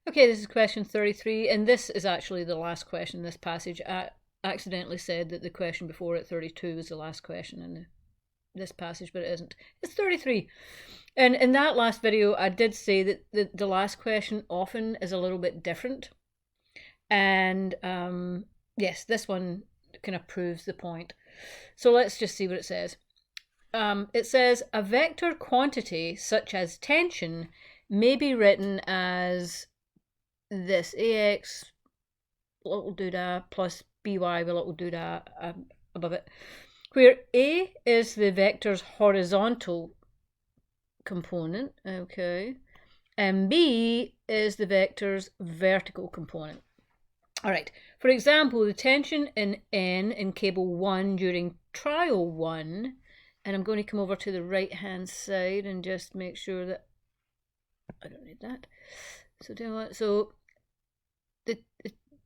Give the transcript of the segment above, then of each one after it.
Okay, this is question 33, and this is actually the last question in this passage. I accidentally said that the question before it, 32, was the last question in this passage, but it isn't. It's 33. And in that last video, I did say that the last question often is a little bit different. And yes, this one kind of proves the point. So let's just see what it says. It says a vector quantity such as tension may be written as this ax little doodah plus by with little doodah above it, where a is the vector's horizontal component, okay, and b is the vector's vertical component. All right, for example, the tension in N in cable 1 during trial 1, and I'm going to come over to the right hand side and just make sure that I don't need that. So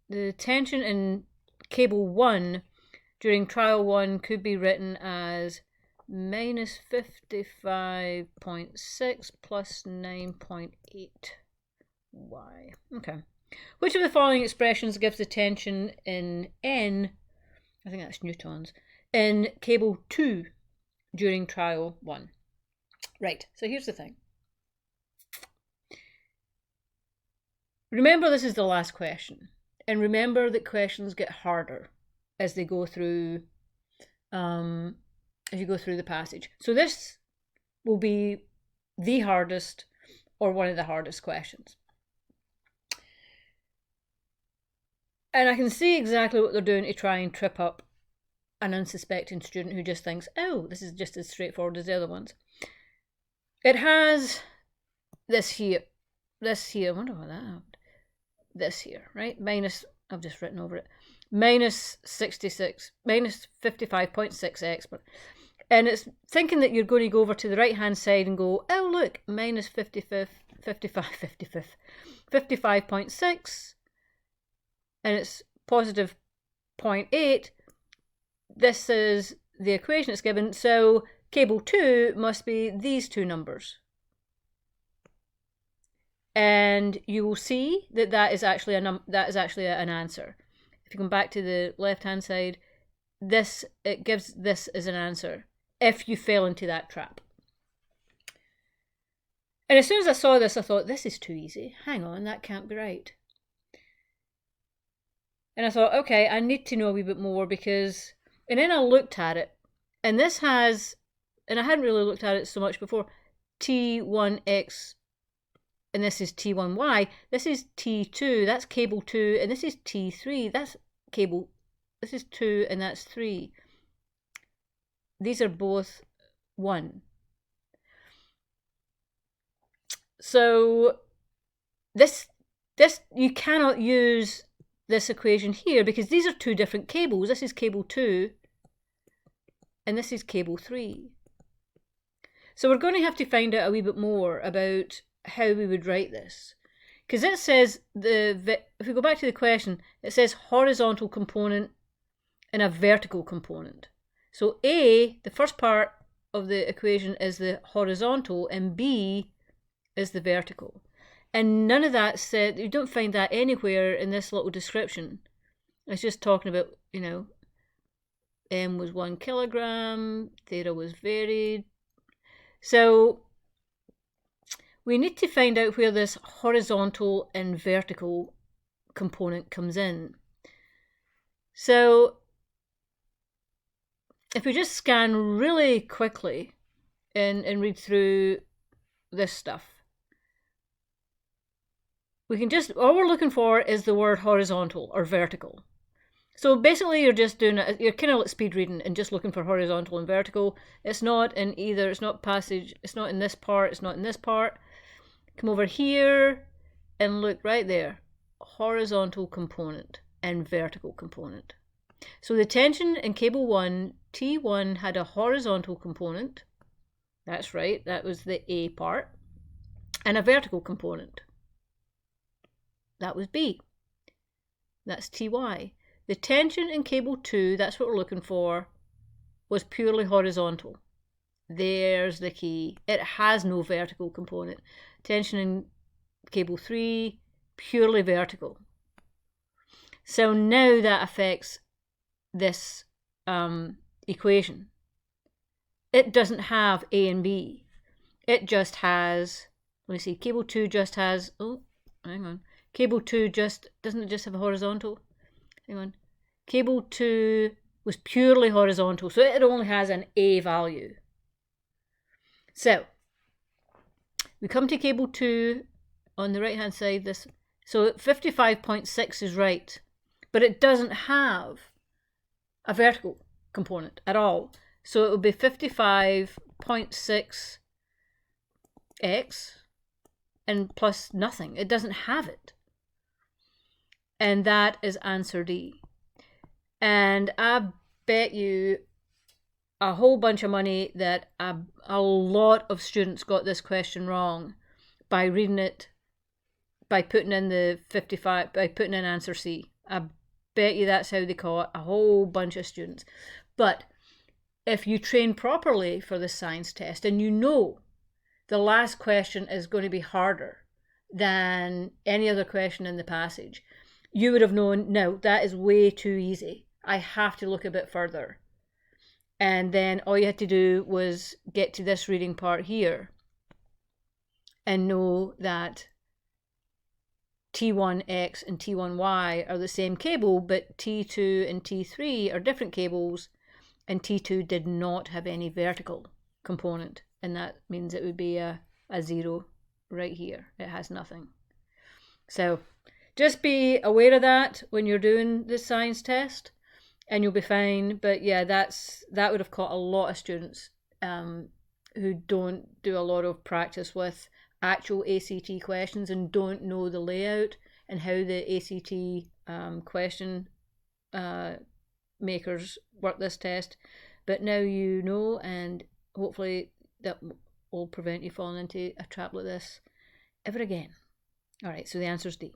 the tension in cable 1 during trial 1 could be written as minus 55.6 plus 9.8 y. Okay. Which of the following expressions gives the tension in N, I think that's newtons, in cable 2 during trial 1? Right, so here's the thing. Remember, this is the last question. And remember that questions get harder as they go through, as you go through the passage. So this will be the hardest or one of the hardest questions. And I can see exactly what they're doing to try and trip up an unsuspecting student who just thinks, oh, this is just as straightforward as the other ones. It has this here, I wonder what that happened. This here, right? Minus, I've just written over it, minus 66, minus 55.6x. And it's thinking that you're going to go over to the right-hand side and go, oh, look, minus 55.6, and it's positive 0.8. This is the equation it's given, so cable 2 must be these two numbers. And you will see that that is actually an answer. If you come back to the left-hand side, it gives this as an answer if you fell into that trap. And as soon as I saw this, I thought, this is too easy. Hang on, that can't be right. And I thought, okay, I need to know a wee bit more because... And then I looked at it, and this has... And I hadn't really looked at it so much before. T1x... and this is T1y, this is T2, that's cable 2, and this is T3, that's cable, this is 2 and that's 3. These are both 1. So this you cannot use this equation here because these are two different cables. This is cable 2 and this is cable 3. So we're going to have to find out a wee bit more about how we would write this, because it says if we go back to the question, it says horizontal component and a vertical component. So A, the first part of the equation, is the horizontal and B is the vertical, and none of that said. You don't find that anywhere in this little description. It's just talking about, you know, M was 1 kilogram, theta was varied. So we need to find out where this horizontal and vertical component comes in. So if we just scan really quickly and read through this stuff, we can just, all we're looking for is the word horizontal or vertical. So basically you're just doing it, you're kind of like speed reading and just looking for horizontal and vertical. It's not in either, it's not passage, it's not in this part, it's not in this part. Come over here and look right there, horizontal component and vertical component. So the tension in cable 1, T1, had a horizontal component. That's right, that was the A part. And a vertical component. That was B. That's Ty. The tension in cable 2, that's what we're looking for, was purely horizontal. There's the key. It has no vertical component. Tension in cable 3, purely vertical. So now that affects this equation. It doesn't have A and B. It just has, let me see, cable 2 just has, oh, hang on. Cable 2 just, doesn't it just have a horizontal? Hang on. Cable 2 was purely horizontal, so it only has an A value. So, we come to cable 2 on the right hand side, this, so 55.6 is right, but it doesn't have a vertical component at all. So it would be 55.6x and plus nothing. It doesn't have it. And that is answer D. And I bet you a whole bunch of money that a lot of students got this question wrong by reading it, by putting in the 55, by putting in answer C. I bet you that's how they caught a whole bunch of students. But if you train properly for the science test and you know the last question is going to be harder than any other question in the passage, you would have known, no, that is way too easy. I have to look a bit further. And then all you had to do was get to this reading part here and know that T1X and T1Y are the same cable, but T2 and T3 are different cables, and T2 did not have any vertical component, and that means it would be a 0 right here. It has nothing. So just be aware of that when you're doing the science test, and you'll be fine. But yeah, that would have caught a lot of students who don't do a lot of practice with actual ACT questions and don't know the layout and how the ACT question makers work this test. But now you know, and hopefully that will prevent you falling into a trap like this ever again. All right, so the answer is D.